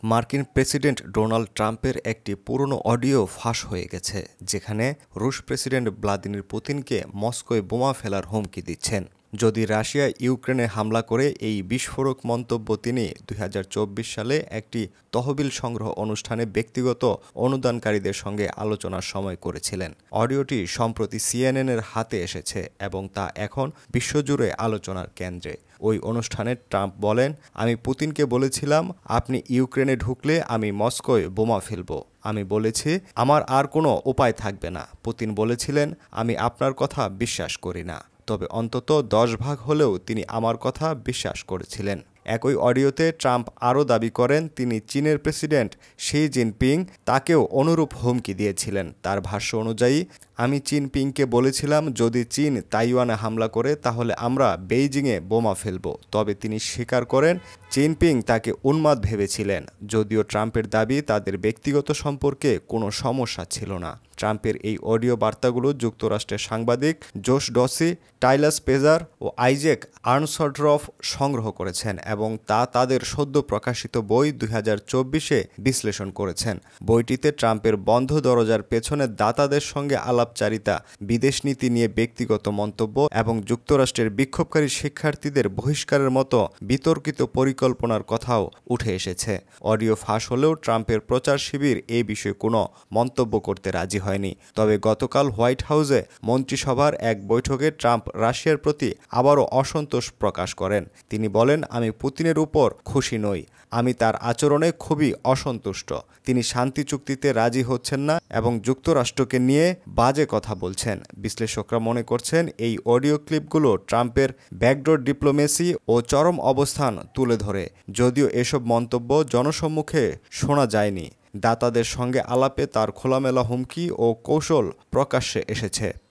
মার্কিন president Donald ট্রাম্পের একটি পুরনো অডিও ফাঁস হয়ে গেছে, যেখানে রুশ প্রেসিডেন্ট ভ্লাদিমির পুতিনকে মস্কোয় বোমা ফেলার হুমকি দিচ্ছেন। যদি রাশিয়া ইউক্রেনে হামলা করে, এই বিস্ফোরক মন্তব্য তিনি ২০২৪ সালে একটি তহবিল সংগ্রহ অনুষ্ঠানে ব্যক্তিগত অনুদানকারীদের সঙ্গে আলোচনার সময় করেছিলেন। অডিওটি সম্প্রতি সিএনএনের হাতে এসেছে এবং তা এখন বিশ্বজুড়ে আলোচনার কেন্দ্রে। ওই অনুষ্ঠানে ট্রাম্প বলেন, আমি পুতিনকে বলেছিলাম, আপনি ইউক্রেনে ঢুকলে আমি মস্কোয় বোমা ফেলব। আমি বলেছি, আমার আর কোনো উপায় থাকবে না। পুতিন বলেছিলেন, আমি আপনার কথা বিশ্বাস করি না। তবে অন্তত ১০ ভাগ হলেও তিনি আমার কথা বিশ্বাস করেছিলেন। একই অডিওতে ট্রাম্প আরও দাবি করেন, তিনি চীনের প্রেসিডেন্ট শি জিনপিং তাকেও অনুরূপ হুমকি দিয়েছিলেন। তার ভাষ্য অনুযায়ী, আমি জিনপিংকে বলেছিলাম, যদি চীন তাইওয়ানে হামলা করে তাহলে আমরা বেইজিংয়ে বোমা ফেলব। তবে তিনি স্বীকার করেন, জিনপিং তাকে উন্মাদ ভেবেছিলেন। যদিও ট্রাম্পের দাবি তাদের ব্যক্তিগত সম্পর্কে কোনো সমস্যা ছিল না। ট্রাম্পের এই অডিও বার্তাগুলো যুক্তরাষ্ট্রের সাংবাদিক জোশ ডসি, টাইলাস পেজার ও আইজ্যাক আর্নসডরফ সংগ্রহ করেছেন এবং তা তাদের সদ্য প্রকাশিত বই ২০২৪-এ বিশ্লেষণ করেছেন। বইটিতে ট্রাম্পের বন্ধ দরজার পেছনে দাতাদের সঙ্গে আলাপচারিতা, বিদেশ নীতি নিয়ে ব্যক্তিগত মন্তব্য এবং যুক্তরাষ্ট্রের বিক্ষোভকারী শিক্ষার্থীদের বহিষ্কারের মতো বিতর্কিত পরিকল্পনার কথাও উঠে এসেছে। অডিও ফাঁস হলেও ট্রাম্পের প্রচার শিবির এ বিষয়ে কোনো মন্তব্য করতে রাজি হয়নি। তবে গতকাল হোয়াইট হাউসে মন্ত্রিসভার এক বৈঠকে ট্রাম্প রাশিয়ার প্রতি আবারও অসন্তোষ প্রকাশ করেন। তিনি বলেন, আমি পুতিনের উপর খুশি নই। আমি তার আচরণে খুবই অসন্তুষ্ট। তিনি শান্তি চুক্তিতে রাজি হচ্ছেন না এবং যুক্তরাষ্ট্রকে নিয়ে বাজে কথা বলছেন। বিশ্লেষকরা মনে করছেন, এই অডিও ক্লিপগুলো ট্রাম্পের ব্যাকডোর ডিপ্লোমেসি ও চরম অবস্থান তুলে ধরে। যদিও এসব মন্তব্য জনসম্মুখে শোনা যায়নি, দাতাদের সঙ্গে আলাপে তার খোলামেলা হুমকি ও কৌশল প্রকাশ্যে এসেছে।